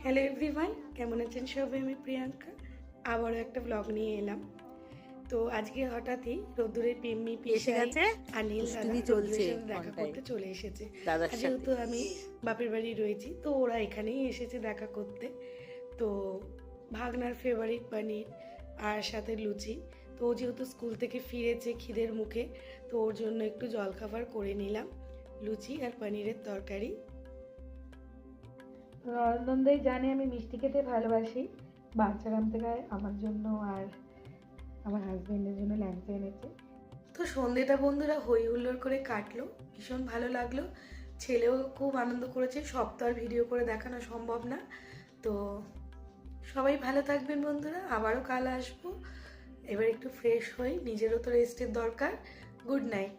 Hello everyone, কেমন আছেন সবাই? আমি প্রিয়াঙ্কা আবারও একটা ব্লগ নিয়ে এলাম। তো আজকে হঠাৎই রোদ্দুরের পিম্মি পিসাই অনিল দাদা রোদ্দুরের সাথে দেখা করতে চলে এসেছে। যেহেতু আমি বাপের বাড়ি রয়েছি তো ওরা এখানেই এসেছে দেখা করতে। তো ভাগনার ফেভারিট পনির আর সাথে লুচি। তো ও যেহেতু স্কুল থেকে ফিরেছে খিদের মুখে, তো ওর জন্য একটু জলখাবার করে নিলাম, লুচি আর পনিরের তরকারি। নন্দই জানে আমি মিষ্টি খেতে ভালোবাসি। বাচ্চারাম থেকে আমার জন্য আর আমার হাজবেন্ডের জন্য ল্যাংচা এনেছে। তো সন্ধ্যেটা বন্ধুরা হই হুল্লোড় করে কাটলো, ভীষণ ভালো লাগলো। ছেলেও খুব আনন্দ করেছে। সব তো আর ভিডিও করে দেখানো সম্ভব না। তো সবাই ভালো থাকবেন বন্ধুরা, আবারও কাল আসবো। এবার একটু ফ্রেশ হই, নিজেরও তো রেস্টের দরকার। Good night.